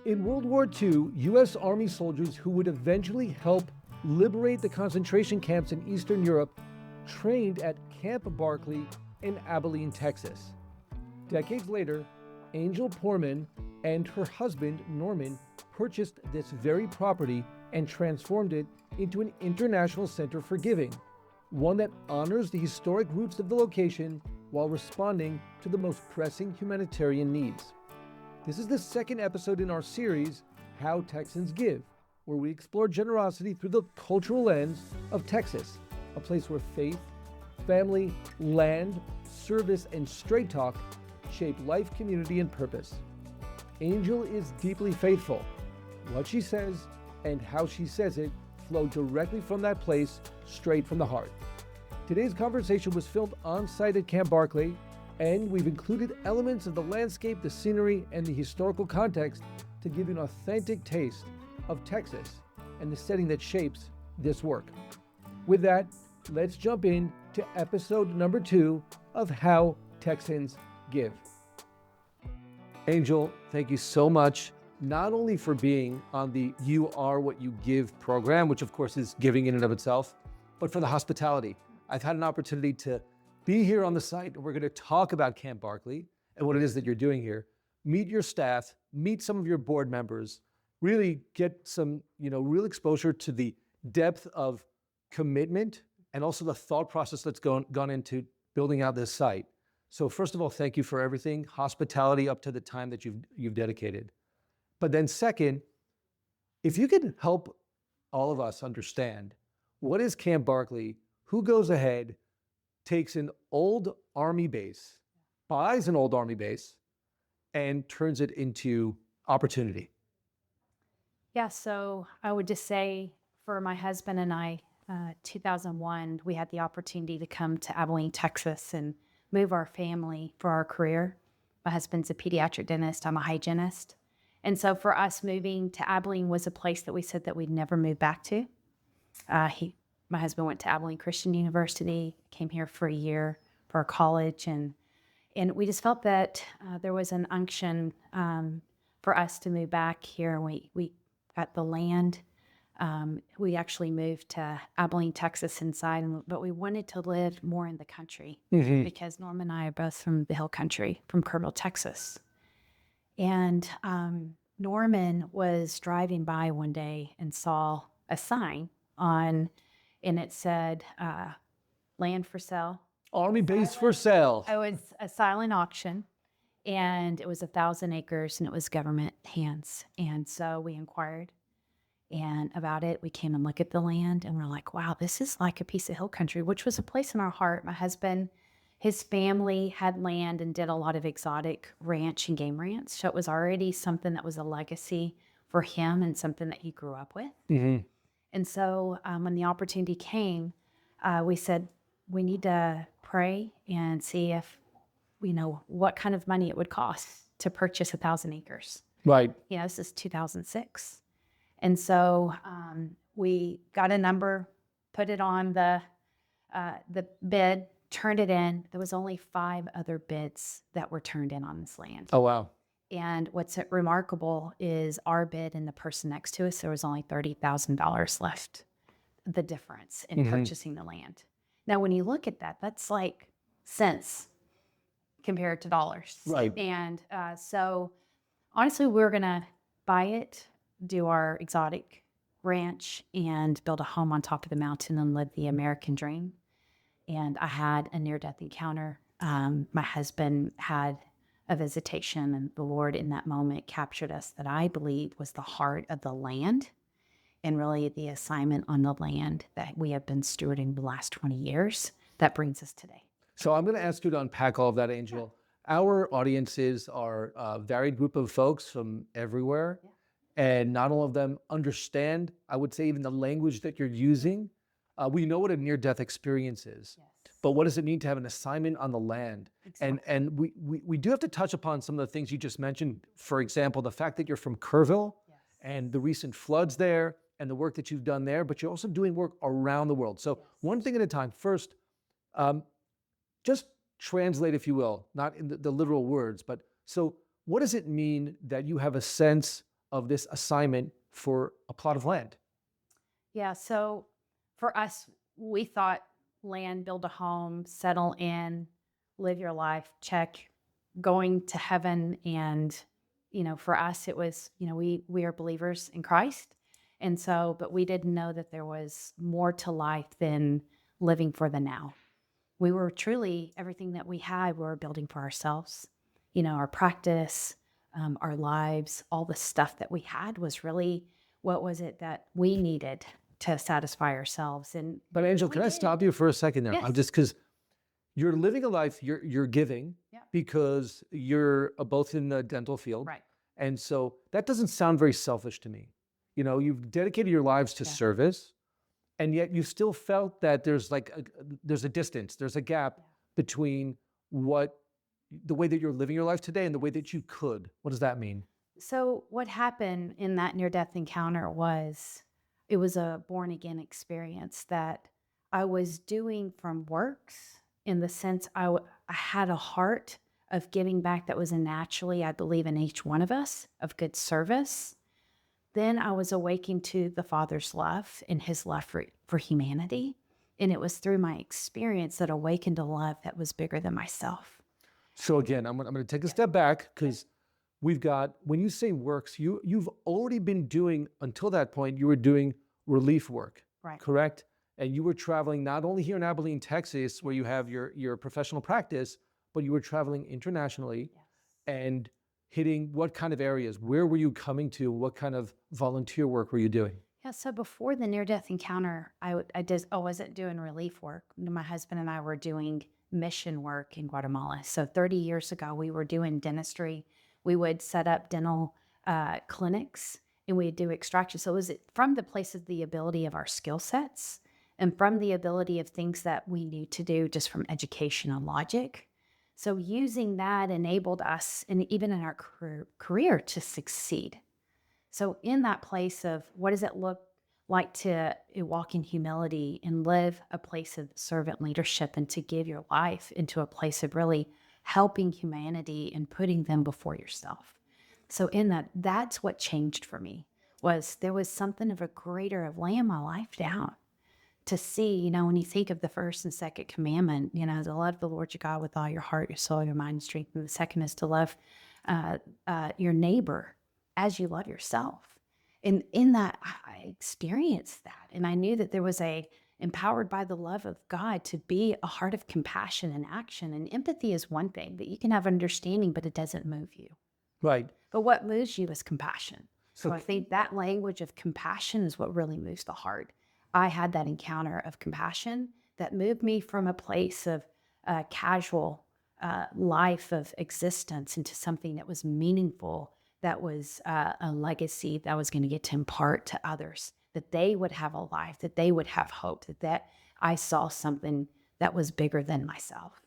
In World War II, U.S. Army soldiers who would eventually help liberate the concentration camps in Eastern Europe trained at Camp Barclay in Abilene, Texas. Decades later, Angel Poorman and her husband, Norman, purchased this very property and transformed it into an international center for giving, one that honors the historic roots of the location while responding to the most pressing humanitarian needs. This is the second episode in our series, How Texans Give, where we explore generosity through the cultural lens of Texas, a place where faith, family, land, service, and straight talk shape life, community, and purpose. Angel is deeply faithful. What she says and how she says it flow directly from that place, straight from the heart. Today's conversation was filmed on site at Camp Barclay, and we've included elements of the landscape, the scenery, and the historical context to give you an authentic taste of Texas and the setting that shapes this work. With that, let's jump in to episode number 2 of How Texans Give. Angel, thank you so much, not only for being on the You Are What You Give program, which of course is giving in and of itself, but for the hospitality. I've had an opportunity to be here on the site, and we're going to talk about Camp Barclay and what it is that you're doing here. Meet your staff, meet some of your board members, really get some, real exposure to the depth of commitment and also the thought process that's gone into building out this site. So first of all, thank you for everything, hospitality up to the time that you've dedicated. But then second, if you could help all of us understand, what is Camp Barclay? Who goes ahead, takes an old Army base, buys an old Army base, and turns it into opportunity? Yeah, so I would just say for my husband and I, 2001, we had the opportunity to come to Abilene, Texas and move our family for our career. My husband's a pediatric dentist, I'm a hygienist. And so for us, moving to Abilene was a place that we said that we'd never move back to. My husband went to Abilene Christian University, came here for a year for college, and we just felt that there was an unction for us to move back here. We got the land. We actually moved to Abilene, Texas inside, but we wanted to live more in the country because Norm and I are both from the hill country, from Kerrville, Texas. And Norman was driving by one day and saw a sign and it said, land for sale. Army base for sale. It was a silent auction, and it was 1,000 acres, and it was government hands. And so we inquired about it. We came and looked at the land, and we're like, wow, this is like a piece of hill country, which was a place in our heart. My husband, his family had land and did a lot of exotic ranch and game ranch. So it was already something that was a legacy for him and something that he grew up with. Mm-hmm. And so when the opportunity came, we said, we need to pray and see if, what kind of money it would cost to purchase 1,000 acres. Right. This is 2006. And so we got a number, put it on the bid, turned it in. There was only 5 other bids that were turned in on this land. Oh, wow. And what's remarkable is our bid and the person next to us, there was only $30,000 left, the difference in purchasing the land. Now, when you look at that, that's like cents compared to dollars. Right. And so honestly, we're going to buy it, do our exotic ranch, and build a home on top of the mountain and live the American dream. And I had a near-death encounter. My husband had a visitation, and the Lord in that moment captured us that I believe was the heart of the land and really the assignment on the land that we have been stewarding the last 20 years that brings us today. So I'm going to ask you to unpack all of that, Angel. Yeah. Our audiences are a varied group of folks from everywhere, and not all of them understand, I would say, even the language that you're using. We know what a near-death experience is. Yes. But what does it mean to have an assignment on the land? Exactly. And we do have to touch upon some of the things you just mentioned. For example, the fact that you're from Kerrville and the recent floods there and the work that you've done there, but you're also doing work around the world. So one thing at a time. First, just translate, if you will, not in the literal words, but so what does it mean that you have a sense of this assignment for a plot of land? Yeah. So for us, we thought land, build a home, settle in, live your life, check, going to heaven. And, for us, it was, we are believers in Christ. And so, but we didn't know that there was more to life than living for the now. We were truly everything that we had, we were building for ourselves. Our practice, our lives, all the stuff that we had was really what was it that we needed to satisfy ourselves. And But Angel, we can I did. stop you for a second there? I'm Yes. just because you're living a life, you're giving Yeah. because you're both in the dental field. Right. And so that doesn't sound very selfish to me. You've dedicated your lives to Yeah. service, and yet you still felt that there's there's a distance, there's a gap between the way that you're living your life today and the way that you could. What does that mean? So what happened in that near-death encounter was it was a born-again experience that I was doing from works in the sense I had a heart of giving back that was naturally, I believe, in each one of us, of good service. Then I was awakened to the Father's love and his love for humanity. And it was through my experience that awakened a love that was bigger than myself. So again, I'm going to take a step back because we've got, when you say works, you've already been doing, until that point, you were doing relief work, Right. correct? And you were traveling not only here in Abilene, Texas, where you have your professional practice, but you were traveling internationally and hitting what kind of areas? Where were you coming to? What kind of volunteer work were you doing? Yeah, so before the near-death encounter, I wasn't doing relief work. My husband and I were doing mission work in Guatemala. So 30 years ago, we were doing dentistry. We would set up dental clinics and we'd do extraction. So it was from the place of the ability of our skill sets and from the ability of things that we knew to do just from education and logic. So using that enabled us, and even in our career, to succeed. So in that place of what does it look like to walk in humility and live a place of servant leadership and to give your life into a place of really helping humanity and putting them before yourself. So in that's what changed for me, was there was something of a greater of laying my life down to see, when you think of the first and second commandment, to love the Lord your God with all your heart, your soul, your mind, and strength. And the second is to love your neighbor as you love yourself. And in that, I experienced that. And I knew that there was empowered by the love of God to be a heart of compassion and action. And empathy is one thing that you can have understanding, but it doesn't move you. Right. But what moves you is compassion. So I think that language of compassion is what really moves the heart. I had that encounter of compassion that moved me from a place of casual life of existence into something that was meaningful, that was a legacy that I was going to get to impart to others, that they would have a life, that they would have hope, that I saw something that was bigger than myself.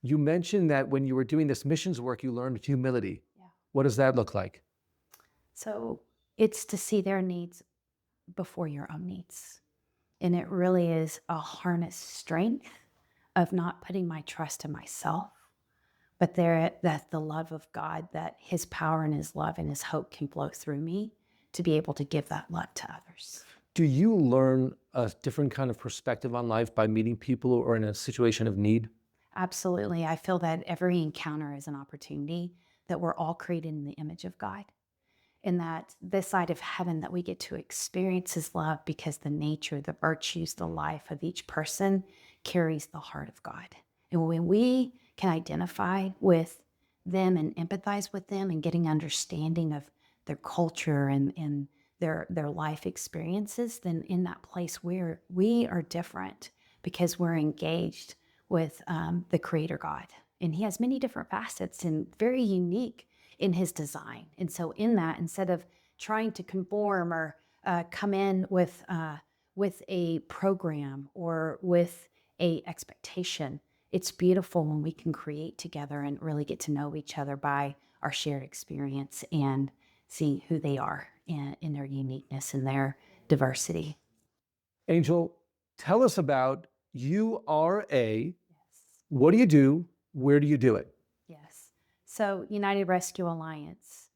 You mentioned that when you were doing this missions work, you learned humility. Yeah. What does that look like? So it's to see their needs before your own needs. And it really is a harness strength of not putting my trust in myself, but that the love of God, that his power and his love and his hope can flow through me to be able to give that love to others. Do you learn a different kind of perspective on life by meeting people or in a situation of need? Absolutely. I feel that every encounter is an opportunity, that we're all created in the image of God. And that this side of heaven that we get to experience his love because the nature, the virtues, the life of each person carries the heart of God. And when we can identify with them and empathize with them and getting understanding of their culture and their life experiences, then in that place where we are different because we're engaged with the Creator God. And he has many different facets and very unique in his design. And so in that, instead of trying to conform or come in with a program or with a expectation, it's beautiful when we can create together and really get to know each other by our shared experience and see who they are in their uniqueness and their diversity. Angel, tell us about URA. Yes. What do you do? Where do you do it? Yes. So United Rescue Alliance,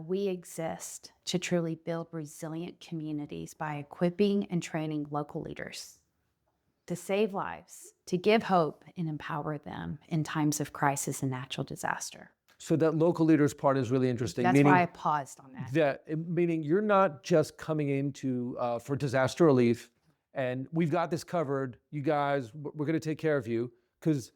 We exist to truly build resilient communities by equipping and training local leaders to save lives, to give hope and empower them in times of crisis and natural disaster. So that local leaders part is really interesting. That's why I paused on that. Meaning you're not just coming into for disaster relief and we've got this covered, you guys, we're going to take care of you, because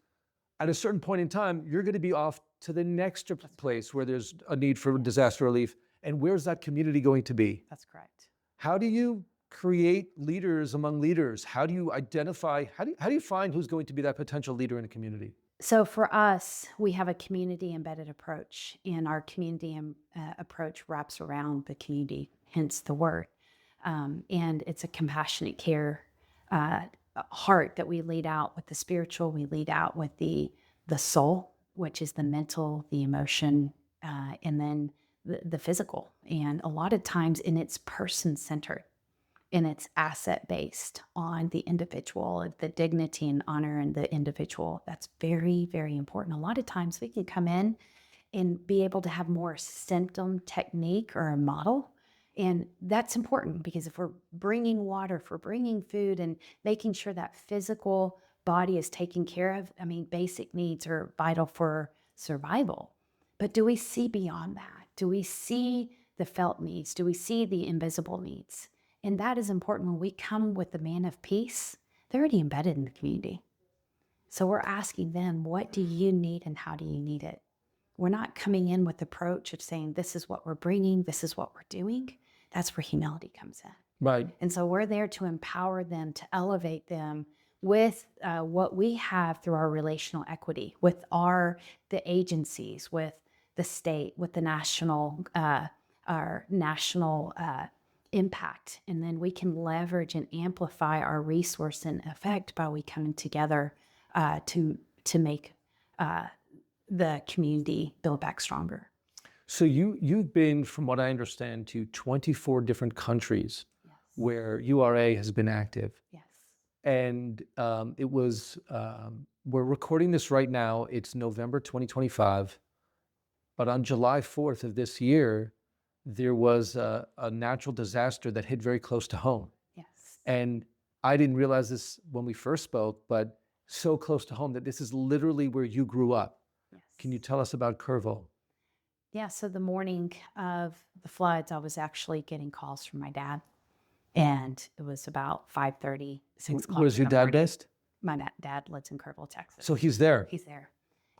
at a certain point in time, you're going to be off to the next place where there's a need for disaster relief. And where's that community going to be? That's correct. How do you create leaders among leaders? How do you identify, how do you find who's going to be that potential leader in a community? So for us, we have a community embedded approach, and our community approach wraps around the community, hence the word. And it's a compassionate care heart that we lead out with the spiritual, we lead out with the soul, which is the mental, the emotion, and then the physical. And a lot of times, and it's person-centered. And it's asset-based on the individual, the dignity and honor in the individual. That's very, very important. A lot of times we can come in and be able to have more symptom technique or a model. And that's important because if we're bringing water, if we're bringing food and making sure that physical body is taken care of, I mean, basic needs are vital for survival. But do we see beyond that? Do we see the felt needs? Do we see the invisible needs? And that is important. When we come with the man of peace, they're already embedded in the community. So we're asking them, what do you need and how do you need it? We're not coming in with the approach of saying, this is what we're bringing, this is what we're doing. That's where humility comes in. Right. And so we're there to empower them, to elevate them with what we have through our relational equity, with the agencies, with the state, with the our national impact. And then we can leverage and amplify our resource and effect by we coming together to make the community build back stronger. So you've been, from what I understand, to 24 different countries. Yes. Where URA has been active. Yes. And we're recording this right now. It's November 2025. But on July 4th of this year, there was a natural disaster that hit very close to home. Yes. And I didn't realize this when we first spoke, but so close to home that this is literally where you grew up. Yes. Can you tell us about Kerrville? Yeah, so the morning of the floods, I was actually getting calls from my dad. And it was about 5:30, 6 o'clock. Where's your dad based? My dad lives in Kerrville, Texas. So he's there. He's there.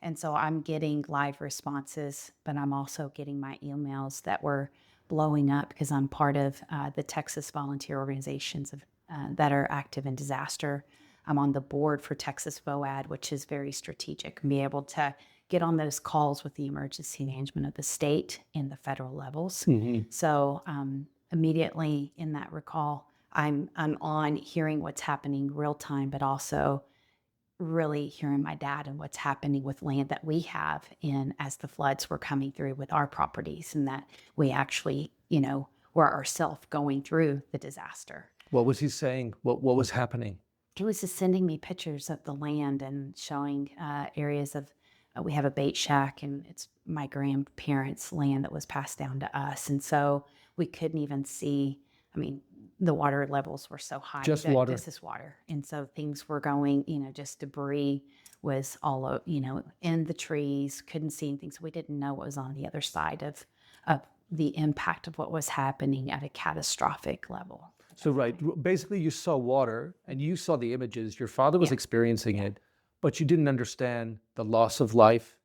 And so I'm getting live responses, but I'm also getting my emails that were blowing up because I'm part of the Texas volunteer organizations that are active in disaster. I'm on the board for Texas VOAD, which is very strategic, and be able to get on those calls with the emergency management of the state and the federal levels. Mm-hmm. So immediately in that recall, I'm on hearing what's happening real time, but also really hearing my dad and what's happening with land that we have in as the floods were coming through with our properties, and that we actually, were ourselves going through the disaster. What was he saying? What was happening? He was just sending me pictures of the land and showing areas of, we have a bait shack and it's my grandparents' land that was passed down to us. And so we couldn't even see, the water levels were so high. Just water. This is water. And so things were going, just debris was all, in the trees, couldn't see anything. So we didn't know what was on the other side of the impact of what was happening at a catastrophic level. So, right, basically you saw water and you saw the images. Your father was experiencing it, but you didn't understand the loss of life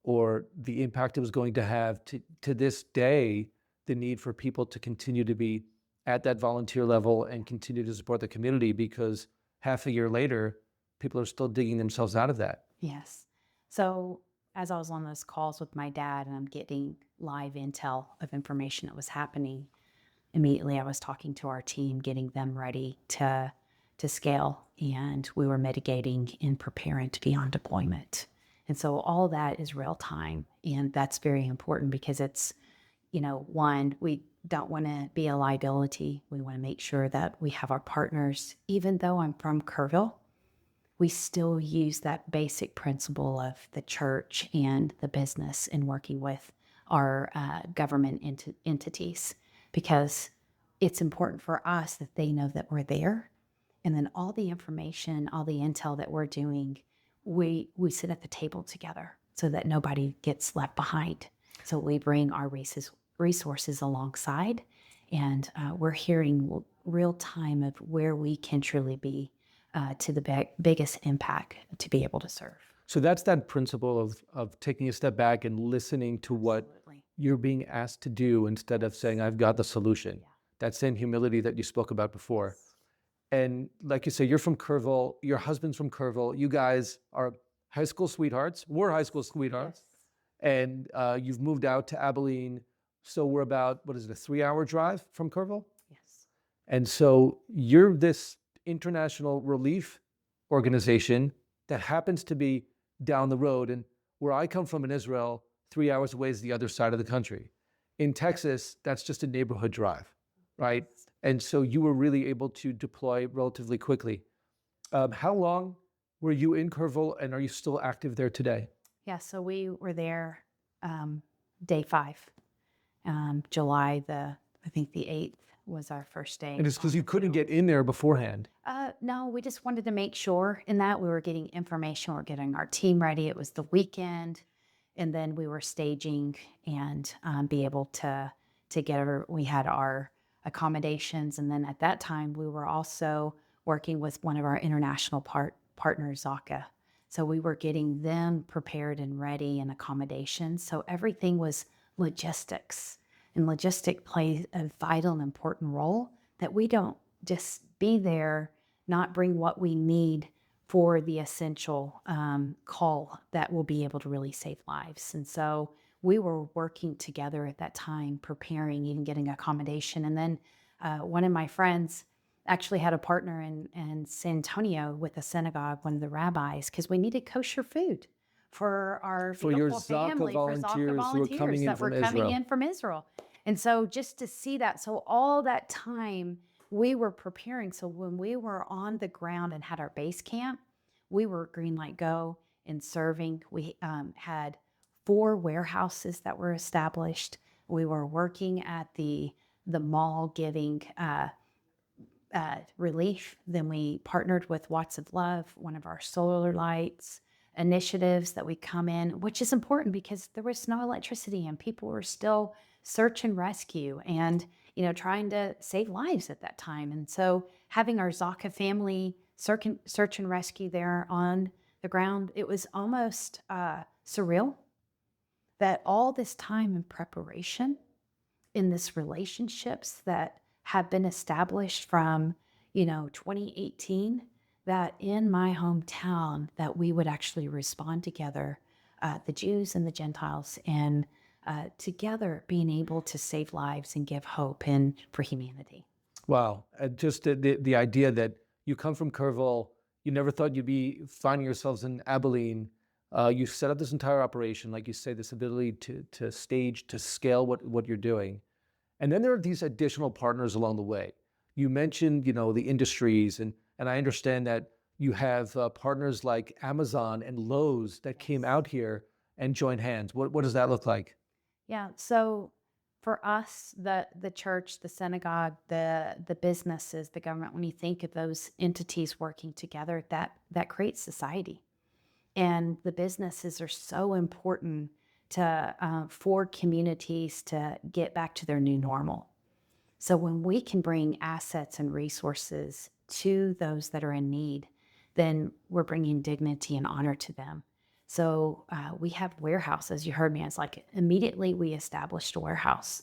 or the impact it was going to have. To this day, the need for people to continue to be at that volunteer level and continue to support the community, because half a year later, people are still digging themselves out of that. Yes. So as I was on those calls with my dad and I'm getting live intel of information that was happening, immediately I was talking to our team, getting them ready to scale, and we were mitigating and preparing to be on deployment. And so all that is real time, and that's very important because it's, one, we don't want to be a liability. We want to make sure that we have our partners. Even though I'm from Kerrville, we still use that basic principle of the church and the business in working with our government entities, because it's important for us that they know that we're there. And then all the information, all the intel that we're doing, we sit at the table together so that nobody gets left behind. So we bring our resources alongside, and we're hearing real time of where we can truly be to the biggest impact to be able to serve. So that's that principle of taking a step back and listening to what Absolutely. you're being asked to do instead of saying, I've got the solution. Yeah. That same humility that you spoke about before. And like you say, you're from Kerrville, your husband's from Kerrville. You guys are high school sweethearts. We're high school sweethearts. And you've moved out to Abilene. So we're about, what is it, a 3-hour drive from Kerrville? Yes. And so you're this international relief organization that happens to be down the road. And where I come from in Israel, 3 hours away is the other side of the country. In Texas, that's just a neighborhood drive, right? And so you were really able to deploy relatively quickly. How long were you in Kerrville, and are you still active there today? Yeah, so we were there day 5. July I think the 8th was our first day. And it's because you couldn't get in there beforehand. No, we just wanted to make sure in that we were getting information, we were getting our team ready. It was the weekend, and then we were staging and be able to we had our accommodations. And then at that time, we were also working with one of our international partners, Zaka. So we were getting them prepared and ready and accommodations. So everything was logistics. And logistic plays a vital and important role, that we don't just be there, not bring what we need for the essential call that will be able to really save lives. And so we were working together at that time, preparing, even getting accommodation. And then one of my friends actually had a partner in San Antonio with a synagogue, one of the rabbis, because we needed kosher food for our For your beautiful Zaka family, for volunteers Zaka who were coming in that were from coming Israel. in from Israel. And so just to see that, so all that time we were preparing. So when we were on the ground and had our base camp, we were green light go and serving. We had 4 warehouses that were established. We were working at the mall giving relief. Then we partnered with Watts of Love, one of our solar lights initiatives that we come in, which is important because there was no electricity and people were still search and rescue and, trying to save lives at that time. And so having our Zaka family search and rescue there on the ground, it was almost surreal that all this time and preparation in this relationships that have been established from, 2018, that in my hometown that we would actually respond together, the Jews and the Gentiles, and together being able to save lives and give hope and for humanity. Wow. Just the idea that you come from Kerrville, you never thought you'd be finding yourselves in Abilene. You set up this entire operation, like you say, this ability to stage, to scale what you're doing. And then there are these additional partners along the way. You mentioned, the industries, and I understand that you have partners like Amazon and Lowe's that came out here and joined hands. What does that look like? Yeah. So for us, the church, the synagogue, the businesses, the government, when you think of those entities working together, that creates society. And the businesses are so important to for communities to get back to their new normal. So when we can bring assets and resources to those that are in need, then we're bringing dignity and honor to them. So we have warehouses. You heard me. It's like immediately we established a warehouse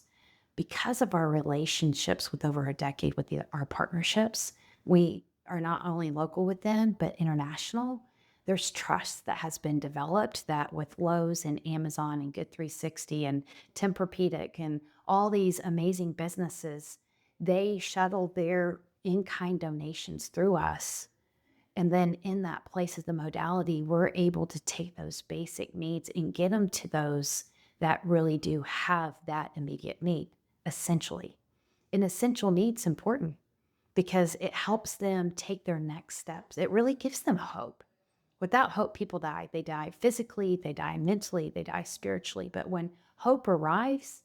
because of our relationships with over a decade with our partnerships. We are not only local with them, but international. There's trust that has been developed that with Lowe's and Amazon and Good 360 and Tempur-Pedic and all these amazing businesses, they shuttle their in-kind donations through us. And then in that place of the modality, we're able to take those basic needs and get them to those that really do have that immediate need, essentially. An essential need's important because it helps them take their next steps. It really gives them hope. Without hope, people die. They die physically, they die mentally, they die spiritually. But when hope arrives,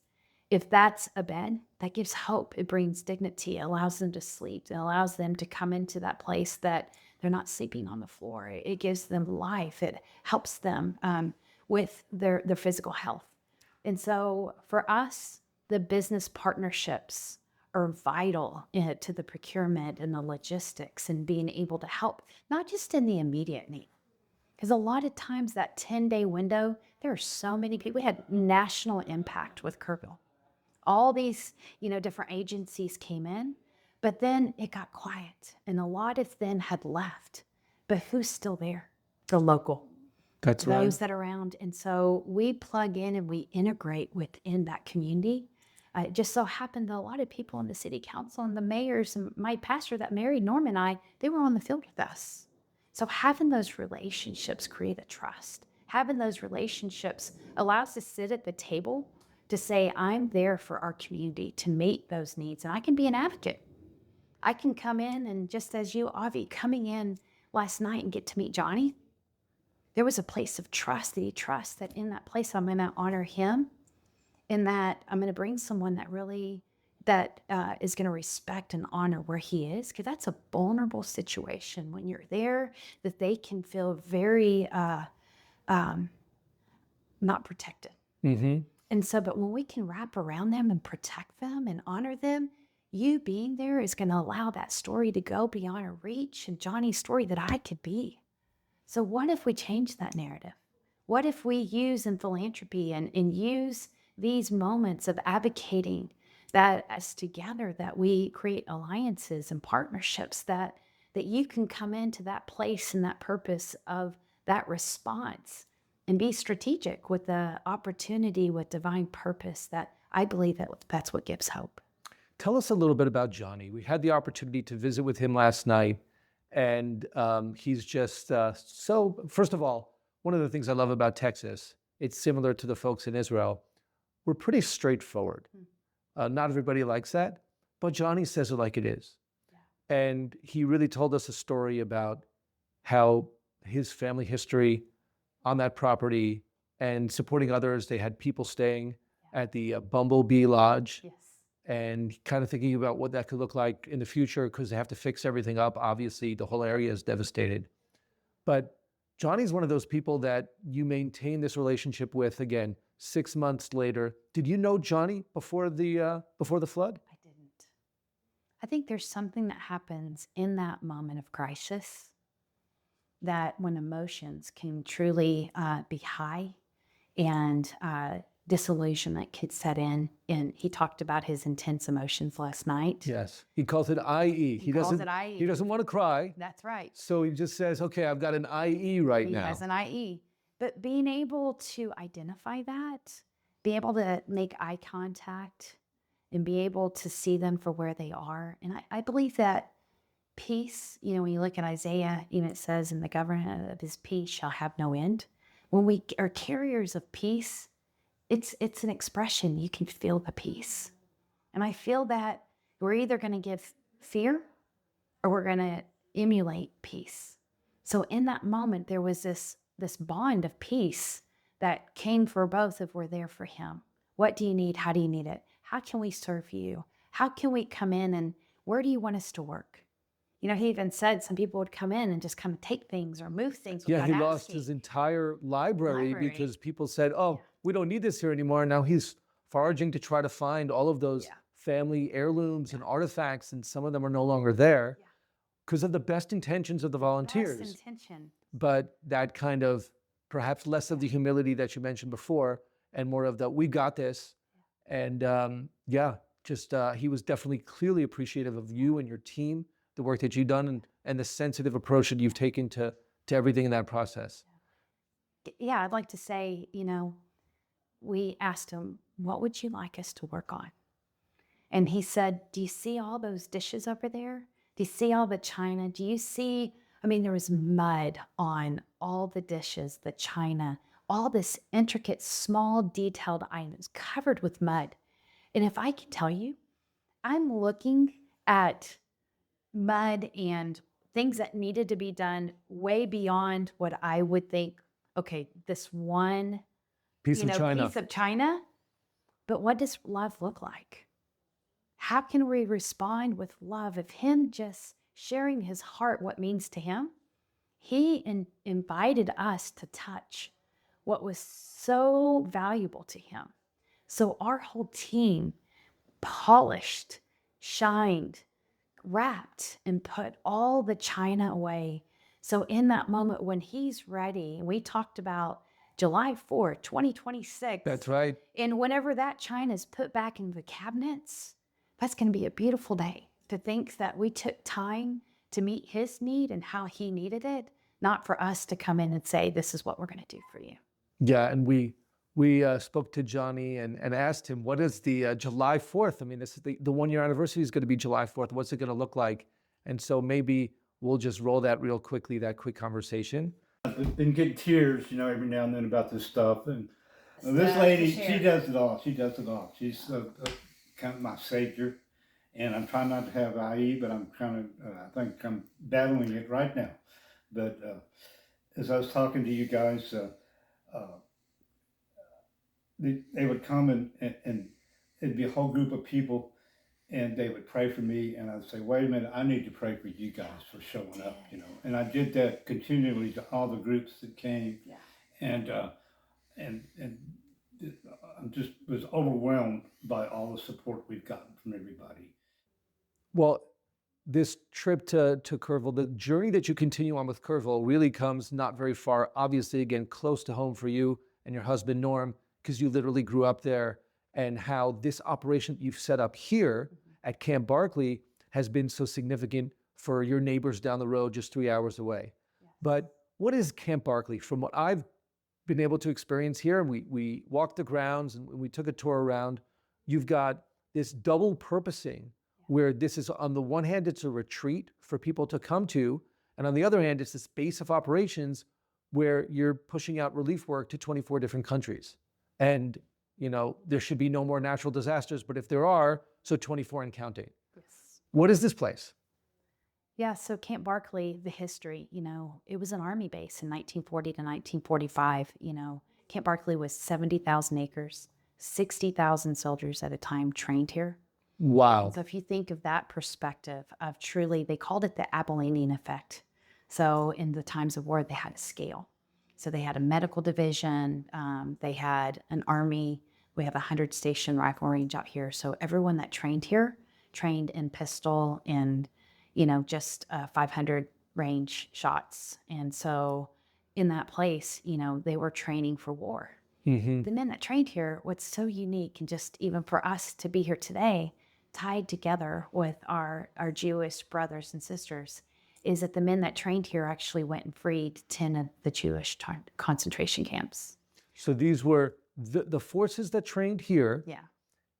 if that's a bed, that gives hope. It brings dignity, it allows them to sleep, it allows them to come into that place that they're not sleeping on the floor. It gives them life. It helps them with their physical health. And so for us, the business partnerships are vital to the procurement and the logistics and being able to help, not just in the immediate need. Because a lot of times that 10-day window, there are so many people. We had national impact with Kerrville. All these, different agencies came in, but then it got quiet and a lot of them had left. But who's still there? The local. That's right. Those that are around. And so we plug in and we integrate within that community. It just so happened that a lot of people in the city council and the mayors and my pastor that married Norm and I, they were on the field with us. So having those relationships create a trust. Having those relationships allows us to sit at the table to say, I'm there for our community to meet those needs. And I can be an advocate. I can come in and just as you, Avi, coming in last night and get to meet Johnny, there was a place of trust that he trusts that in that place I'm going to honor him and that I'm going to bring someone that really is going to respect and honor where he is, because that's a vulnerable situation when you're there that they can feel very not protected. Mm-hmm. And so, but when we can wrap around them and protect them and honor them, you being there is going to allow that story to go beyond our reach and Johnny's story that I could be. So what if we change that narrative? What if we use in philanthropy and use these moments of advocating that as together that we create alliances and partnerships that you can come into that place and that purpose of that response and be strategic with the opportunity with divine purpose that I believe that's what gives hope. Tell us a little bit about Johnny. We had the opportunity to visit with him last night, and he's just so, first of all, one of the things I love about Texas, it's similar to the folks in Israel. We're pretty straightforward. Not everybody likes that, but Johnny says it like it is. Yeah. And he really told us a story about how his family history on that property and supporting others. They had people staying at the Bumblebee Lodge. Yes. And kind of thinking about what that could look like in the future because they have to fix everything up. Obviously, the whole area is devastated. But Johnny's one of those people that you maintain this relationship with, again, 6 months later. Did you know Johnny before the flood? I didn't. I think there's something that happens in that moment of crisis that when emotions can truly be high and disillusionment could set in. And he talked about his intense emotions last night. Yes. He calls it IE. He doesn't want to cry. That's right. So he just says, okay, I've got an IE right now. He has an IE. But being able to identify that, be able to make eye contact and be able to see them for where they are. And I believe that peace, when you look at Isaiah, even it says, in the government of his peace shall have no end. When we are carriers of peace, it's an expression. You can feel the peace. And I feel that we're either going to give fear or we're going to emulate peace. So in that moment, there was this bond of peace that came for both if we're there for him. What do you need? How do you need it? How can we serve you? How can we come in and where do you want us to work? He even said some people would come in and just come take things or move things. Yeah, he lost his entire library because people said, we don't need this here anymore. Now he's foraging to try to find all of those family heirlooms and artifacts, and some of them are no longer there because of the best intentions of the volunteers. Best intention. But that kind of, perhaps less of the humility that you mentioned before and more of the, we got this. And he was definitely clearly appreciative of you and your team, the work that you've done and the sensitive approach that you've taken to everything in that process. Yeah, I'd like to say, we asked him, what would you like us to work on? And he said, do you see all those dishes over there? Do you see all the china? Do you see, there was mud on all the dishes, the china, all this intricate, small, detailed items covered with mud. And if I can tell you, I'm looking at mud and things that needed to be done way beyond what I would think, okay, this one piece of piece of china But what does love look like? How can we respond with love of him just sharing his heart, what means to him? He invited us to touch what was so valuable to him. So our whole team polished, shined, wrapped, and put all the china away. So in that moment when he's ready, and we talked about July 4th, 2026. That's right. And whenever that china is put back in the cabinets, that's going to be a beautiful day to think that we took time to meet his need and how he needed it, not for us to come in and say, this is what we're going to do for you. Yeah, and we spoke to Johnny and asked him, what is the July 4th? I mean, this is the 1 year anniversary is going to be July 4th. What's it going to look like? And so maybe we'll just roll that real quickly, that quick conversation. I've been getting tears, every now and then about this stuff. And this lady, she does it all. She does it all. She's kind of my savior. And I'm trying not to have IE, but I'm I think I'm battling it right now. But as I was talking to you guys, they would come and it'd be a whole group of people, and they would pray for me, and I'd say, wait a minute, I need to pray for you guys for showing up, And I did that continually to all the groups that came. Yeah. And I just was overwhelmed by all the support we've gotten from everybody. Well, this trip to Kerrville, the journey that you continue on with Kerrville really comes not very far, obviously, again, close to home for you and your husband, Norm, because you literally grew up there, and how this operation that you've set up here at Camp Barkley has been so significant for your neighbors down the road, just 3 hours away. Yes. But what is Camp Barkley? From what I've been able to experience here, and we walked the grounds and we took a tour around, you've got this double purposing where this is, on the one hand, it's a retreat for people to come to, and on the other hand, it's this base of operations where you're pushing out relief work to 24 different countries. And, there should be no more natural disasters, but if there are, so 24 and counting. Yes. What is this place? Yeah, so Camp Barkley, the history, it was an army base in 1940 to 1945. Camp Barkley was 70,000 acres, 60,000 soldiers at a time trained here. Wow. So if you think of that perspective of truly, they called it the Abilene effect. So in the times of war, they had a scale. So they had a medical division, they had an army. We have a 100 station rifle range out here. So everyone that trained here trained in pistol and, just 500 range shots. And so in that place, they were training for war. Mm-hmm. The men that trained here, what's so unique, and just even for us to be here today, tied together with our Jewish brothers and sisters, is that the men that trained here actually went and freed 10 of the Jewish concentration camps. So these were the forces that trained here, Yeah.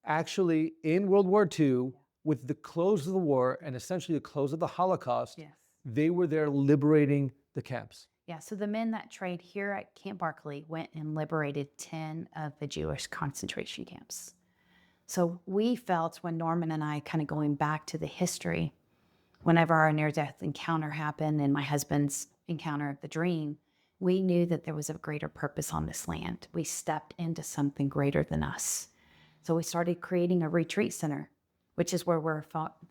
actually in World War II, with the close of the war and essentially the close of the Holocaust, Yes. they were there liberating the camps. Yeah, so the men that trained here at Camp Barkley went and liberated 10 of the Jewish concentration camps. So we felt, when Norman and I kind of going back to the history, whenever our near-death encounter happened and my husband's encounter of the dream, we knew that there was a greater purpose on this land. We stepped into something greater than us. So we started creating a retreat center, which is where we're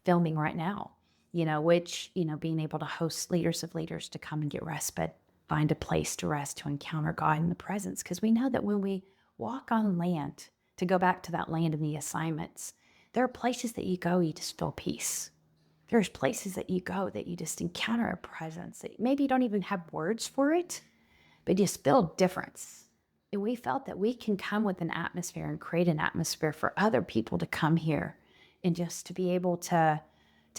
filming right now, which, being able to host leaders of leaders to come and get respite, find a place to rest, to encounter God in the presence. Because we know that when we walk on land, to go back to that land and the assignments, there are places that you go, you just feel peace. There's places that you go that you just encounter a presence that maybe you don't even have words for it, but you just feel difference. And we felt that we can come with an atmosphere and create an atmosphere for other people to come here and just to be able to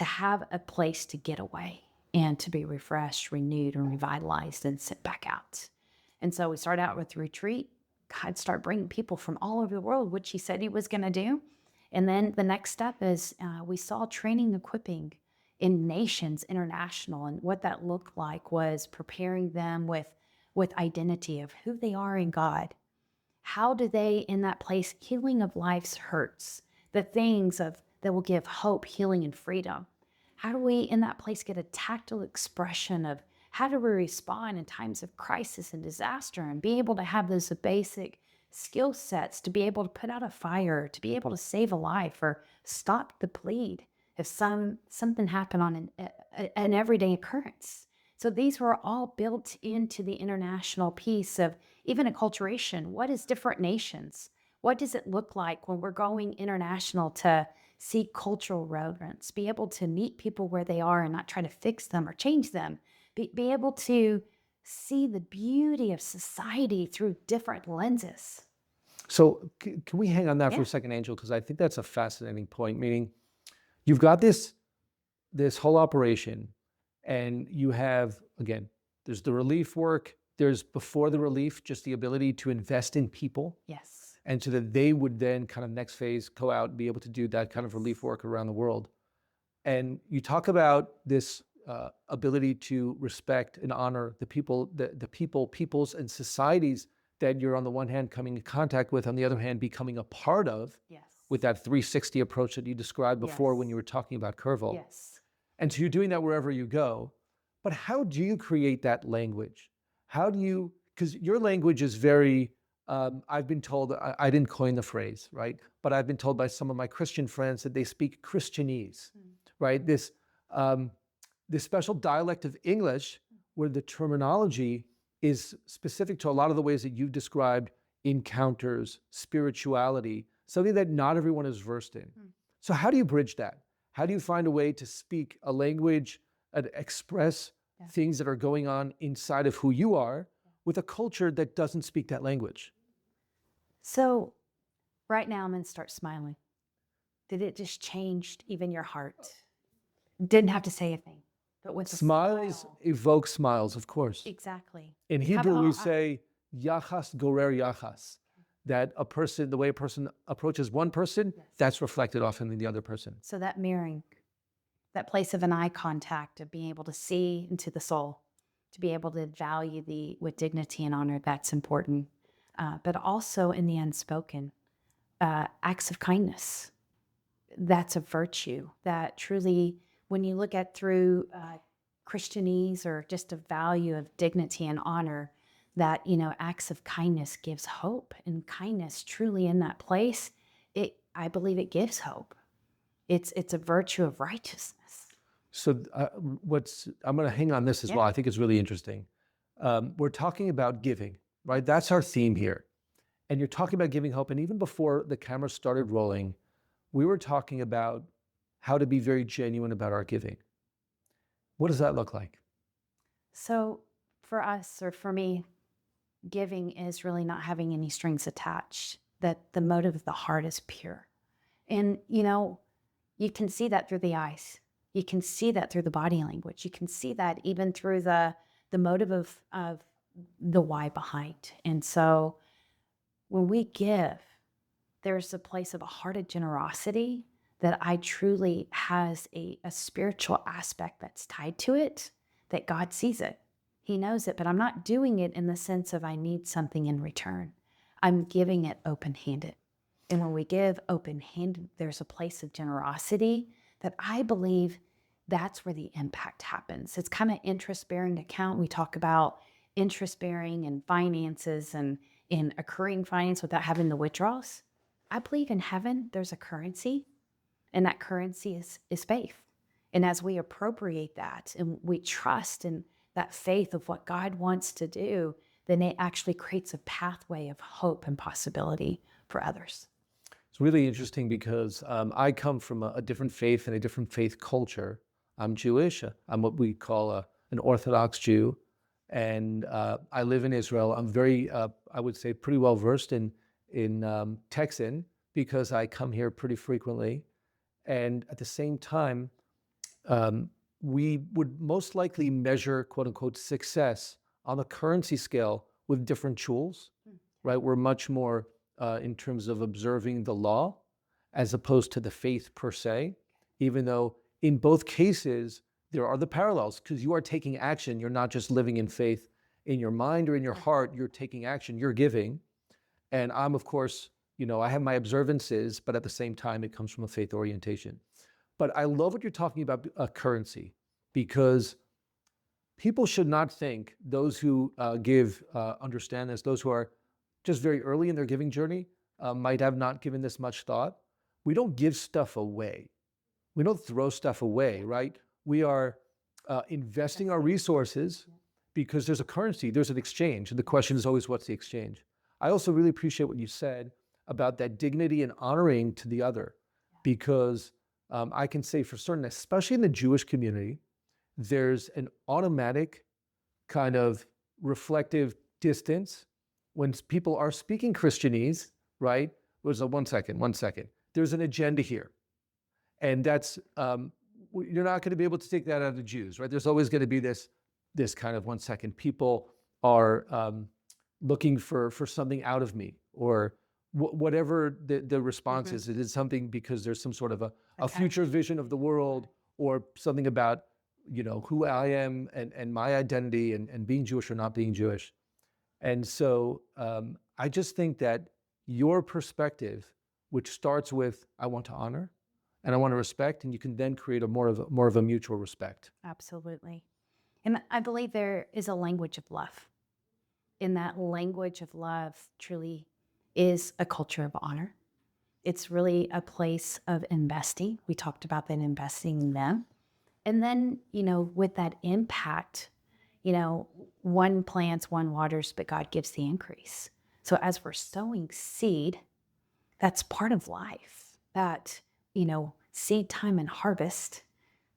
have a place to get away and to be refreshed, renewed, and revitalized and sit back out. And so we started out with retreat. God started bringing people from all over the world, which he said he was going to do. And then the next step is we saw training, equipping in nations, international. And what that looked like was preparing them with identity of who they are in God. How do they, in that place, healing of life's hurts, the things that will give hope, healing, and freedom. How do we, in that place, get a tactile expression of how do we respond in times of crisis and disaster and be able to have those basic skill sets to be able to put out a fire, to be able to save a life or stop the bleed if something happened on an everyday occurrence. So these were all built into the international piece of even acculturation. What is different nations? What does it look like when we're going international to see cultural relevance, be able to meet people where they are and not try to fix them or change them, be able to see the beauty of society through different lenses. So can we hang on that for Yeah. a second, Angel? Because I think that's a fascinating point, meaning you've got this whole operation, and you have, again, there's the relief work, there's before the relief, just the ability to invest in people. Yes. And so that they would then kind of next phase go out and be able to do that kind of relief work around the world. And you talk about this ability to respect and honor the people, peoples and societies that you're on the one hand coming in contact with, on the other hand becoming a part of, Yes. with that 360 approach that you described before when you were talking about Kerrville. Yes. And so you're doing that wherever you go. But how do you create that language? How do you, because your language is very, I've been told, I didn't coin the phrase, right? But I've been told by some of my Christian friends that they speak Christianese, right? This special dialect of English where the terminology is specific to a lot of the ways that you've described encounters, spirituality, something that not everyone is versed in. So how do you bridge that? How do you find a way to speak a language and express things that are going on inside of who you are with a culture that doesn't speak that language? So right now I'm going to start smiling. Did it just change even your heart? Didn't have to say a thing, but with Smiles evoke smiles, of course. Exactly. In Hebrew, we say yachas gorer yachas, that a person, the way a person approaches one person, that's reflected often in the other person. So that mirroring, that place of an eye contact, of being able to see into the soul, to be able to value with dignity and honor, that's important. But also in the unspoken, acts of kindness. That's a virtue that truly, when you look at through Christianese or just a value of dignity and honor, that, acts of kindness gives hope, and kindness truly in that place, I believe it gives hope. It's a virtue of righteousness. So I'm going to hang on this as well. I think it's really interesting. We're talking about giving, right? That's our theme here. And you're talking about giving hope. And even before the camera started rolling, we were talking about how to be very genuine about our giving. What does that look like? So for us, or for me, giving is really not having any strings attached, that the motive of the heart is pure. And, you can see that through the eyes. You can see that through the body language. You can see that even through the motive of the why behind. And so when we give, there's a place of a heart of generosity that I truly has a spiritual aspect that's tied to it, that God sees it. He knows it, but I'm not doing it in the sense of I need something in return. I'm giving it open-handed. And when we give open-handed, there's a place of generosity that I believe that's where the impact happens. It's kind of interest-bearing account. We talk about interest-bearing and finances and in accruing finance without having the withdrawals. I believe in heaven, there's a currency, and that currency is faith. And as we appropriate that and we trust in that faith of what God wants to do, then it actually creates a pathway of hope and possibility for others. It's really interesting because I come from a different faith and a different faith culture. I'm Jewish. I'm what we call an Orthodox Jew. And I live in Israel. I'm very, I would say, pretty well versed in Texan because I come here pretty frequently. And at the same time, we would most likely measure, quote unquote, success on a currency scale with different tools, right? We're much more in terms of observing the law as opposed to the faith per se, even though in both cases, there are the parallels because you are taking action. You're not just living in faith in your mind or in your heart. You're taking action. You're giving. And I'm, of course, I have my observances, but at the same time, it comes from a faith orientation. But I love what you're talking about currency, because people should not think, those who give understand this, those who are just very early in their giving journey, might have not given this much thought. We don't give stuff away. We don't throw stuff away, right? We are investing our resources because there's a currency, there's an exchange. And the question is always, what's the exchange? I also really appreciate what you said about that dignity and honoring to the other, because I can say for certain, especially in the Jewish community, there's an automatic kind of reflective distance when people are speaking Christianese, right? Was a 1 second. There's an agenda here. And that's, you're not going to be able to take that out of the Jews, right? There's always going to be this kind of 1 second. People are looking for something out of me, or whatever the response is. It is something because there's some sort of a future vision of the world, or something about, who I am and my identity and being Jewish or not being Jewish. And so I just think that your perspective, which starts with, I want to honor and I want to respect, and you can then create more of a mutual respect. Absolutely. And I believe there is a language of love. In that language of love truly is a culture of honor. It's really a place of investing. We talked about that, investing in them. And then, with that impact, one plants, one waters, but God gives the increase. So as we're sowing seed, that's part of life. That, seed time and harvest,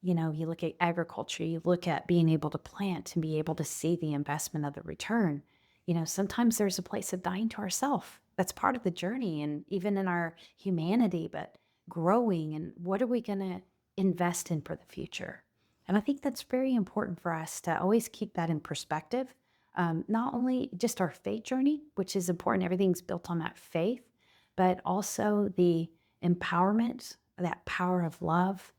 you look at agriculture, you look at being able to plant and be able to see the investment of the return. Sometimes there's a place of dying to ourselves. That's part of the journey, and even in our humanity, but growing, and what are we going to invest in for the future? And I think that's very important for us to always keep that in perspective. Not only just our faith journey, which is important, everything's built on that faith, but also the empowerment, that power of love,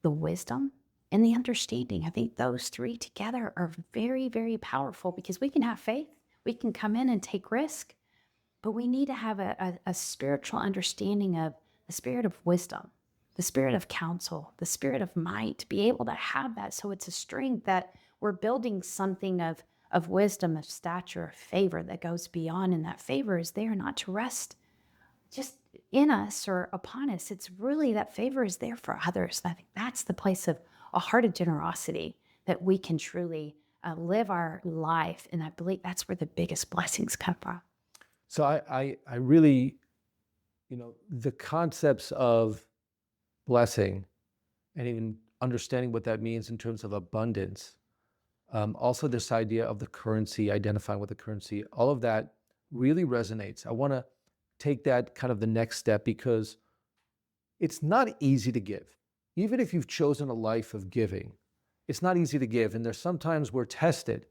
the wisdom, and the understanding. I think those three together are very, very powerful, because we can have faith, we can come in and take risk, but we need to have a spiritual understanding of the spirit of wisdom, the spirit of counsel, the spirit of might, to be able to have that. So it's a strength that we're building something of wisdom, of stature, of favor that goes beyond. And that favor is there not to rest just in us or upon us. It's really that favor is there for others. And I think that's the place of a heart of generosity, that we can truly live our life. And I believe that's where the biggest blessings come from. So I really, the concepts of blessing and even understanding what that means in terms of abundance, also this idea of the currency, identifying with the currency, all of that really resonates. I want to take that kind of the next step, because it's not easy to give. Even if you've chosen a life of giving, it's not easy to give. And there's sometimes we're tested.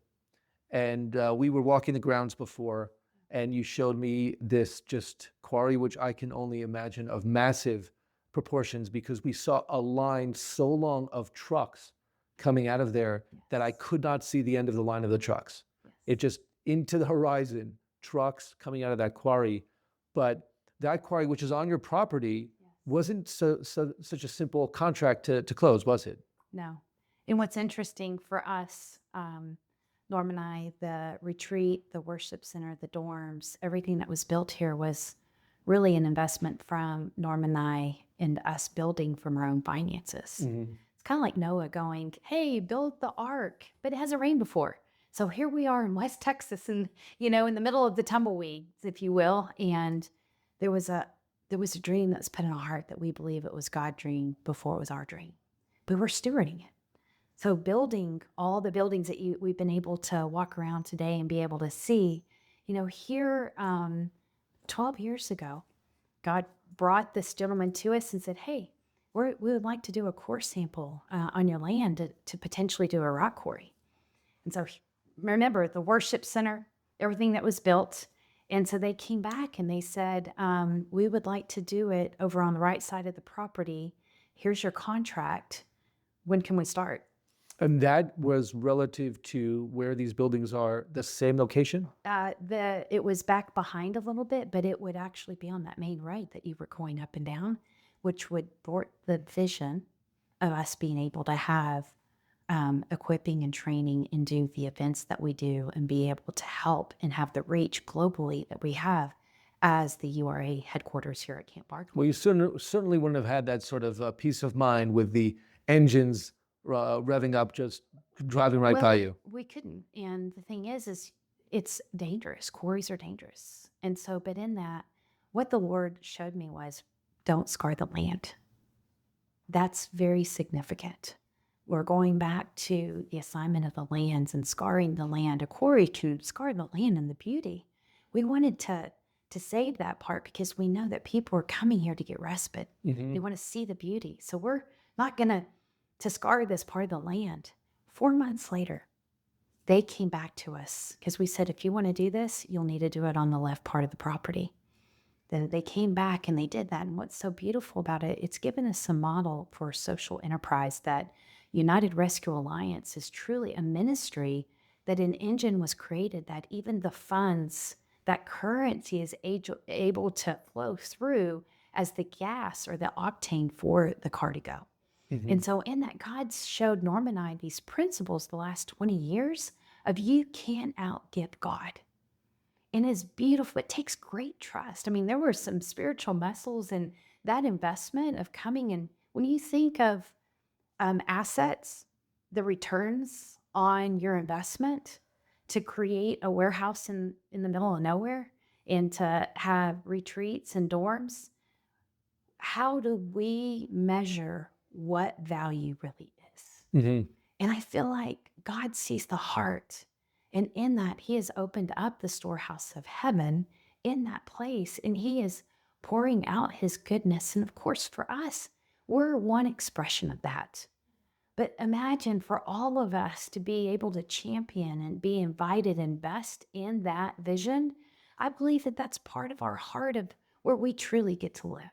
And we were walking the grounds before, and you showed me this just quarry, which I can only imagine, of massive proportions, because we saw a line so long of trucks coming out of there that I could not see the end of the line of the trucks. It just into the horizon, trucks coming out of that quarry. But that quarry, which is on your property, wasn't such a simple contract to close, was it? No. And what's interesting for us, Norm and I, the retreat, the worship center, the dorms, everything that was built here was really an investment from Norm and I, and us building from our own finances. Mm-hmm. It's kind of like Noah going, hey, build the ark, but it hasn't rained before. So here we are in West Texas, and in the middle of the tumbleweeds, if you will. And there was a dream that was put in our heart that we believe it was God's dream before it was our dream. But we're stewarding it. So building all the buildings that we've been able to walk around today and be able to see, here 12 years ago, God brought this gentleman to us and said, hey, we would like to do a core sample on your land to potentially do a rock quarry. And so remember the worship center, everything that was built. And so they came back and they said, we would like to do it over on the right side of the property. Here's your contract. When can we start? And that was relative to where these buildings are, the same location? It was back behind a little bit, but it would actually be on that main road that you were going up and down, which would thwart the vision of us being able to have equipping and training and do the events that we do and be able to help and have the reach globally that we have as the URA headquarters here at Camp Barkley. Well, you certainly wouldn't have had that sort of peace of mind with the engines revving up, just driving right by you. We couldn't. And the thing is it's dangerous. Quarries are dangerous. And so, but in that, what the Lord showed me was, don't scar the land. That's very significant. We're going back to the assignment of the lands and scarring the land. A quarry to scar the land and the beauty. We wanted to save that part because we know that people are coming here to get respite. They want to see the beauty. So we're not going to scar this part of the land. 4 months later, they came back to us because we said, if you want to do this, you'll need to do it on the left part of the property. Then they came back and they did that. And what's so beautiful about it, it's given us a model for social enterprise that United Rescue Alliance is truly a ministry, that an engine was created, that even the funds, that currency is able to flow through as the gas or the octane for the car to go. And so in that, God showed Norm and I these principles the last 20 years of you can't outgive God. And it's beautiful. It takes great trust. I mean, there were some spiritual muscles in that investment of coming. And when you think of assets, the returns on your investment, to create a warehouse in the middle of nowhere and to have retreats and dorms, how do we measure what value really is? And I feel like God sees the heart. And in that, he has opened up the storehouse of heaven in that place. And he is pouring out his goodness. And of course, for us, we're one expression of that. But imagine for all of us to be able to champion and be invited and invest in that vision. I believe that that's part of our heart of where we truly get to live.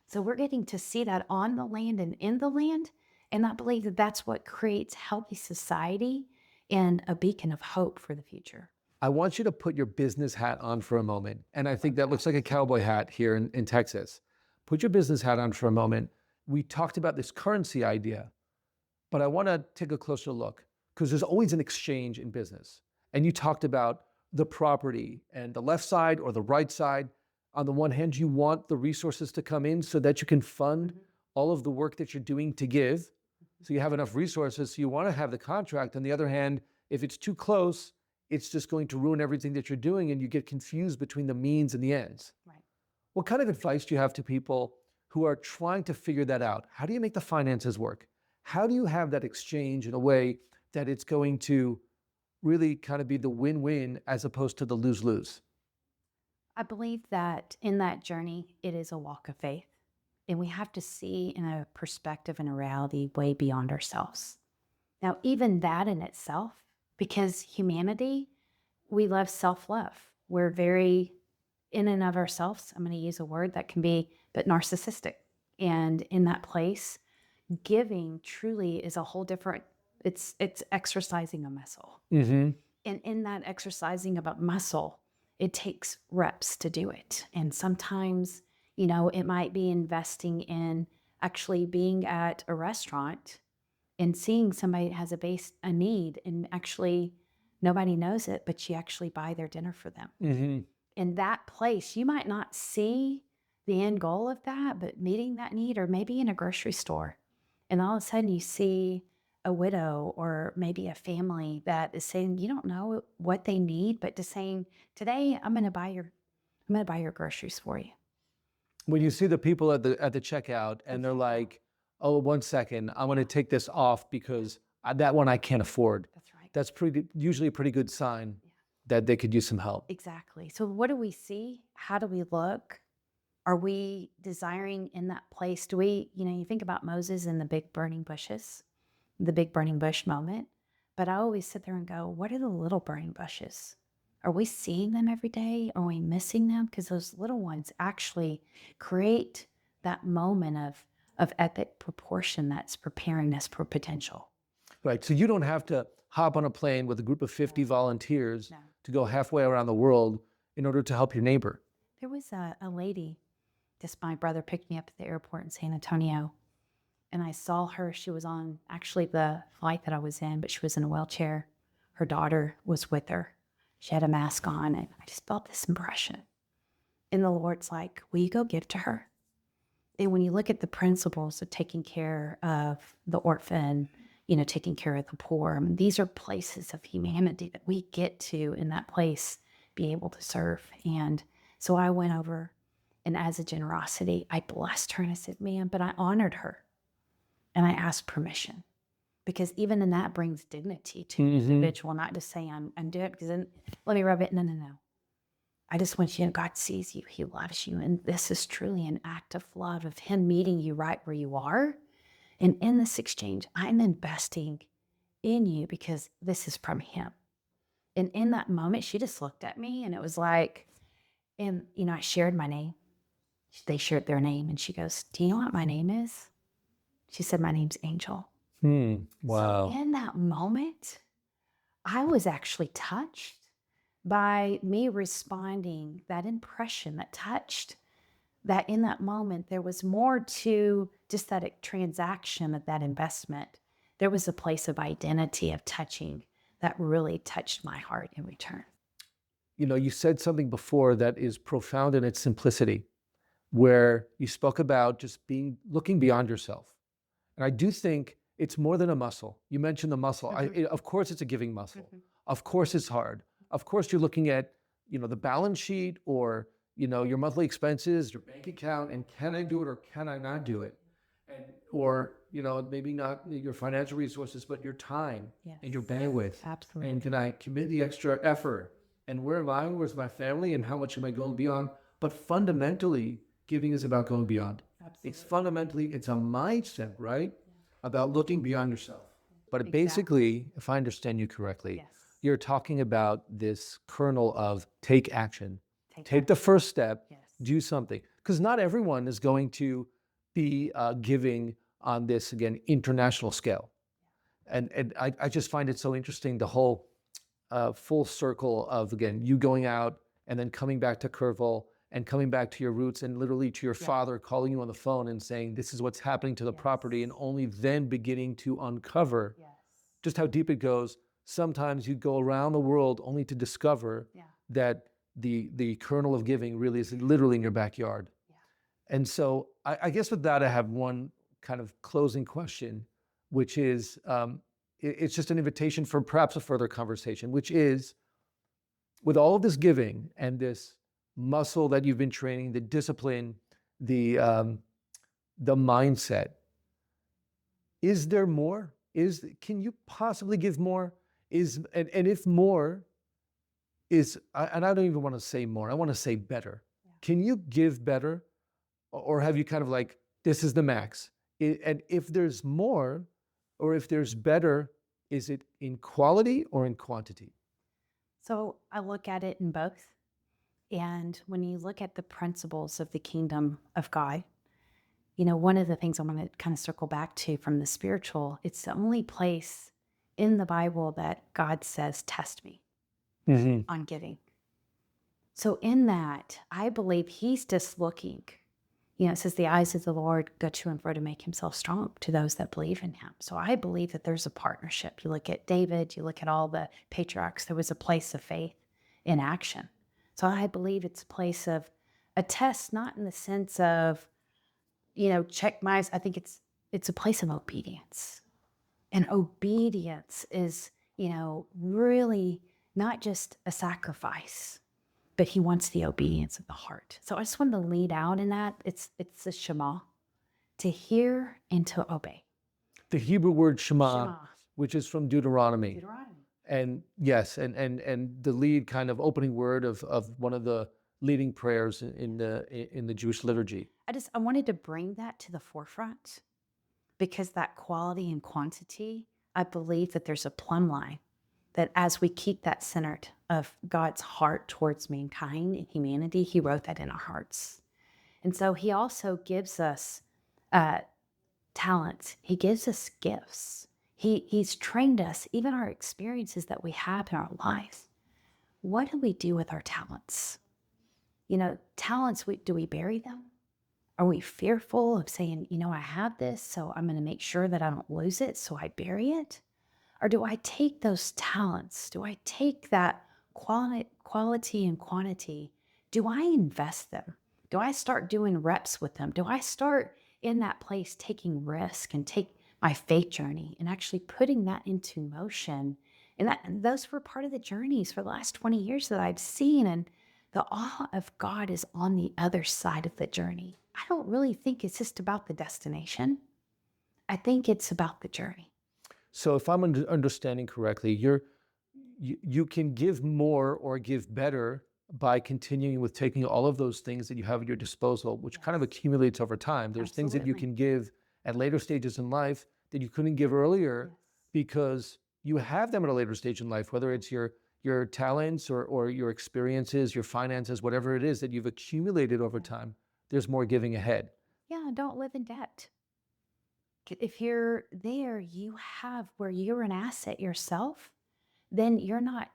So we're getting to see that on the land and in the land. And I believe that that's what creates healthy society and a beacon of hope for the future. I want you to put your business hat on for a moment. And I think that looks like a cowboy hat here in Texas. Put your business hat on for a moment. We talked about this currency idea, but I want to take a closer look because there's always an exchange in business. And you talked about the property and the left side or the right side. On the one hand, you want the resources to come in so that you can fund all of the work that you're doing to give. So you have enough resources, so you want to have the contract. On the other hand, if it's too close, it's just going to ruin everything that you're doing and you get confused between the means and the ends. Right. What kind of advice do you have to people who are trying to figure that out? How do you make the finances work? How do you have that exchange in a way that it's going to really kind of be the win-win as opposed to the lose-lose? I believe that in that journey, it is a walk of faith. And we have to see in a perspective and a reality way beyond ourselves. Now, even that in itself, because humanity, we love self-love. We're very in and of ourselves. I'm going to use a word that can be, but narcissistic. And in that place, giving truly is a whole different, it's exercising a muscle. And in that exercising of a muscle, it takes reps to do it. And sometimes, you know, it might be investing in actually being at a restaurant and seeing somebody that has a need, and actually nobody knows it, but you actually buy their dinner for them. In that place, you might not see the end goal of that, but meeting that need, or maybe in a grocery store, and all of a sudden you see a widow or maybe a family that is saying, you don't know what they need, but just saying, today I'm going to buy your groceries for you. When you see the people at the checkout and they're like, oh, 1 second, I want to take this off because that one I can't afford. That's right. That's usually a pretty good sign that they could use some help. Exactly. So what do we see? How do we look? Are we desiring in that place? Do we, you think about Moses and the big burning bushes, the big burning bush moment. But I always sit there and go, what are the little burning bushes? Are we seeing them every day? Are we missing them? Because those little ones actually create that moment of epic proportion that's preparing us for potential. Right. So you don't have to hop on a plane with a group of 50 volunteers to go halfway around the world in order to help your neighbor. There was a lady, just my brother picked me up at the airport in San Antonio, And I saw her. She was on actually the flight that I was in, but she was in a wheelchair. Her daughter was with her. She had a mask on, and I just felt this impression. And the Lord's like, will you go give to her? And when you look at the principles of taking care of the orphan, taking care of the poor, I mean, these are places of humanity that we get to in that place be able to serve. And so I went over, and as a generosity, I blessed her and I said, ma'am, but I honored her. And I asked permission, because even in that brings dignity to the individual, not to say I'm doing it because then let me rub it. No, no, no. I just want you to know God sees you. He loves you. And this is truly an act of love, of him meeting you right where you are. And in this exchange, I'm investing in you because this is from him. And in that moment, she just looked at me and it was like, and I shared my name. They shared their name and she goes, do you know what my name is? She said, my name's Angel. Wow. So in that moment, I was actually touched by me responding, that impression that touched, that in that moment, there was more to just that transaction of that investment. There was a place of identity of touching that really touched my heart in return. You said something before that is profound in its simplicity, where you spoke about just looking beyond yourself. And I do think it's more than a muscle. You mentioned the muscle. Of course, it's a giving muscle. Of course, it's hard. Of course, you're looking at, the balance sheet or, your monthly expenses, your bank account, and can I do it or can I not do it? Or, maybe not your financial resources, but your time and your bandwidth. Absolutely. And can I commit the extra effort? And where am I? Where's my family? And how much am I going beyond? But fundamentally, giving is about going beyond. Absolutely. It's a mindset, right? About looking beyond yourself. But Exactly. Basically, if I understand you correctly, Yes. you're talking about this kernel of take action. Take the action. first step, Yes. do something. Because not everyone is going to be giving on this, again, international scale. And I just find it so interesting, the whole full circle of, again, you going out and then coming back to Kerrville and coming back to your roots and literally to your father calling you on the phone and saying, this is what's happening to the property, and only then beginning to uncover just how deep it goes. Sometimes you go around the world only to discover that the kernel of giving really is literally in your backyard. And so I guess with that, I have one kind of closing question, which is, it's just an invitation for perhaps a further conversation, which is, with all of this giving and this muscle that you've been training, the discipline, the mindset, is there more? Can you possibly give more? And if more is, and I don't even want to say more, I want to say better. Can you give better? Or have you kind of like, this is the max? And if there's more, or if there's better, is it in quality or in quantity? So I look at it in both. And when you look at the principles of the kingdom of God, one of the things I want to kind of circle back to from the spiritual, it's the only place in the Bible that God says, test me on giving. So in that, I believe he's just looking. It says the eyes of the Lord go to and fro to make himself strong to those that believe in him. So I believe that there's a partnership. You look at David, you look at all the patriarchs, there was a place of faith in action. So I believe it's a place of a test, not in the sense of, check my eyes. I think it's a place of obedience. And obedience is, really not just a sacrifice, but he wants the obedience of the heart. So I just wanted to lead out in that. It's the Shema, to hear and to obey. The Hebrew word Shema, which is from Deuteronomy. And yes, and the lead kind of opening word of one of the leading prayers in the Jewish liturgy. I wanted to bring that to the forefront, because that quality and quantity, I believe that there's a plumb line, that as we keep that centered of God's heart towards mankind and humanity, he wrote that in our hearts. And so he also gives us talents. He gives us gifts. He's trained us, even our experiences that we have in our lives. What do we do with our talents? Talents, do we bury them? Are we fearful of saying, I have this, so I'm going to make sure that I don't lose it, so I bury it? Or do I take those talents? Do I take that quality and quantity? Do I invest them? Do I start doing reps with them? Do I start in that place taking risk and take my faith journey and actually putting that into motion? And those were part of the journeys for the last 20 years that I've seen. And the awe of God is on the other side of the journey. I don't really think it's just about the destination. I think it's about the journey. So if I'm understanding correctly, you can give more or give better by continuing with taking all of those things that you have at your disposal, which kind of accumulates over time. There's things that you can give at later stages in life that you couldn't give earlier because you have them at a later stage in life, whether it's your talents or your experiences, your finances, whatever it is that you've accumulated over time. There's more giving ahead. Yeah, don't live in debt. If you're there, you have where you're an asset yourself, then you're not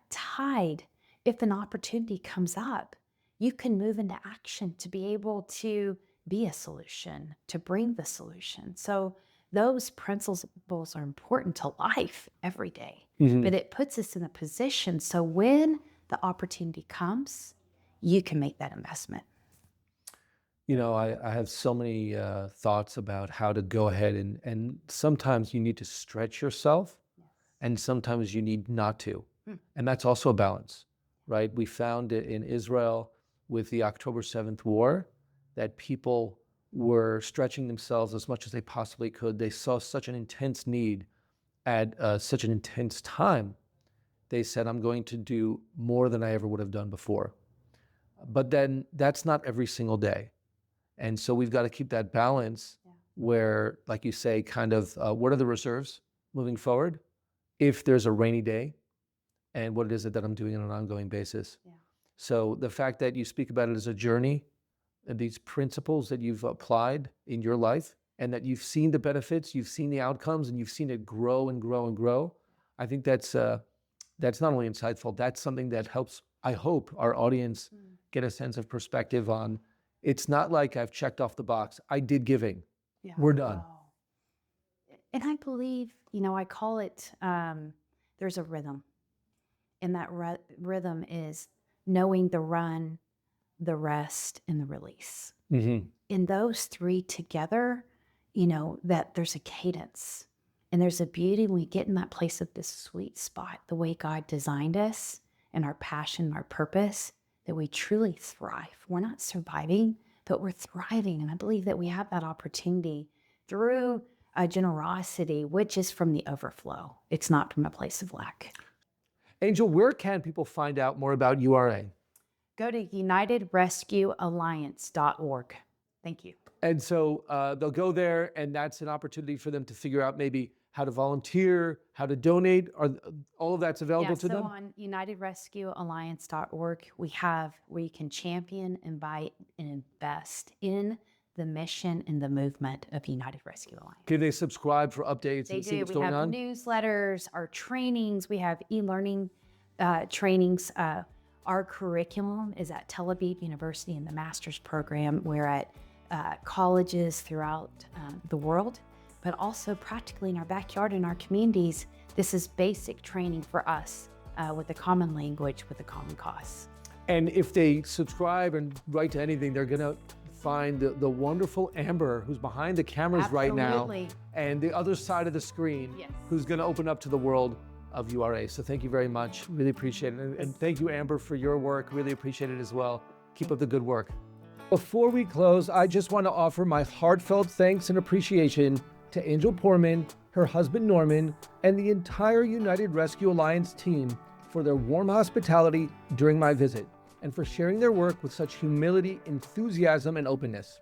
tied. If an opportunity comes up, you can move into action to be able to be a solution, to bring the solution. So those principles are important to life every day, but it puts us in a position so when the opportunity comes, you can make that investment. I have so many thoughts about how to go ahead and sometimes you need to stretch yourself and sometimes you need not to. And that's also a balance, right? We found it in Israel with the October 7th war that people were stretching themselves as much as they possibly could. They saw such an intense need at such an intense time. They said, I'm going to do more than I ever would have done before. But then that's not every single day. And so we've got to keep that balance where, like you say, kind of what are the reserves moving forward if there's a rainy day and what is it that I'm doing on an ongoing basis. Yeah. So the fact that you speak about it as a journey and these principles that you've applied in your life and that you've seen the benefits, you've seen the outcomes, and you've seen it grow and grow and grow, I think that's not only insightful, that's something that helps, I hope, our audience get a sense of perspective on. It's not like I've checked off the box. I did giving. Yeah. We're done. Wow. And I believe, I call it, there's a rhythm. And that rhythm is knowing the run, the rest, and the release. Mm-hmm. In those three together, that there's a cadence. And there's a beauty when we get in that place of this sweet spot, the way God designed us and our passion, our purpose, that we truly thrive. We're not surviving, but we're thriving. And I believe that we have that opportunity through a generosity, which is from the overflow. It's not from a place of lack. Angel, where can people find out more about URA? Go to unitedrescuealliance.org. Thank you. And so they'll go there, and that's an opportunity for them to figure out maybe how to volunteer, how to donate. All of that's available to them? So on unitedrescuealliance.org, we have where you can champion, invite, and invest in the mission and the movement of United Rescue Alliance. Can they subscribe for updates and see what's going on? We have newsletters, our trainings, we have e-learning trainings. Our curriculum is at Tel Aviv University in the master's program. We're at colleges throughout the world, but also practically in our backyard, in our communities. This is basic training for us with a common language, with a common cause. And if they subscribe and write to anything, they're going to find the wonderful Amber, who's behind the cameras right now, and the other side of the screen, who's going to open up to the world of URA. So thank you very much. Really appreciate it. And thank you, Amber, for your work. Really appreciate it as well. Keep up the good work. Before we close, I just want to offer my heartfelt thanks and appreciation to Angel Poorman, her husband Norman, and the entire United Rescue Alliance team for their warm hospitality during my visit and for sharing their work with such humility, enthusiasm, and openness.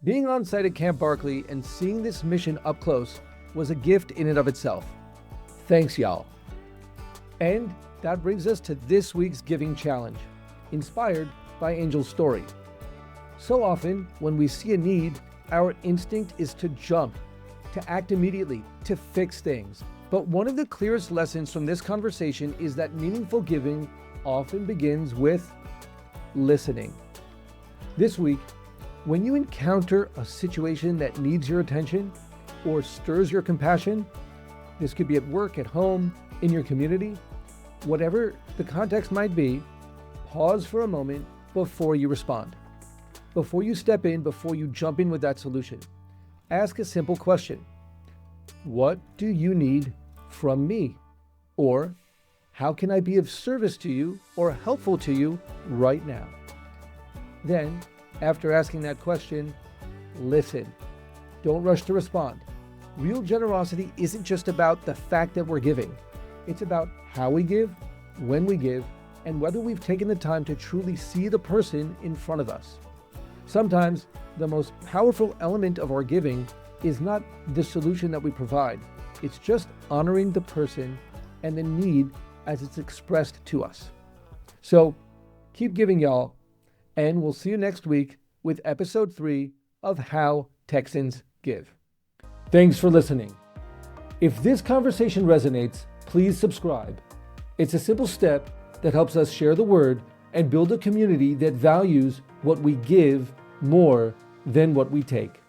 Being on site at Camp Barkley and seeing this mission up close was a gift in and of itself. Thanks, y'all. And that brings us to this week's Giving Challenge, inspired by Angel's story. So often, when we see a need, our instinct is to jump, to act immediately, to fix things. But one of the clearest lessons from this conversation is that meaningful giving often begins with listening. This week, When you encounter a situation that needs your attention or stirs your compassion, this could be at work, at home, in your community, whatever the context might be, pause for a moment before you respond. Before you step in, before you jump in with that solution, ask a simple question. What do you need from me? Or how can I be of service to you or helpful to you right now? Then, after asking that question, listen. Don't rush to respond. Real generosity isn't just about the fact that we're giving. It's about how we give, when we give, and whether we've taken the time to truly see the person in front of us. Sometimes the most powerful element of our giving is not the solution that we provide. It's just honoring the person and the need as it's expressed to us. So keep giving, y'all, and we'll see you next week with episode 3 of How Texans Give. Thanks for listening. If this conversation resonates, please subscribe. It's a simple step that helps us share the word and build a community that values what we give more than what we take.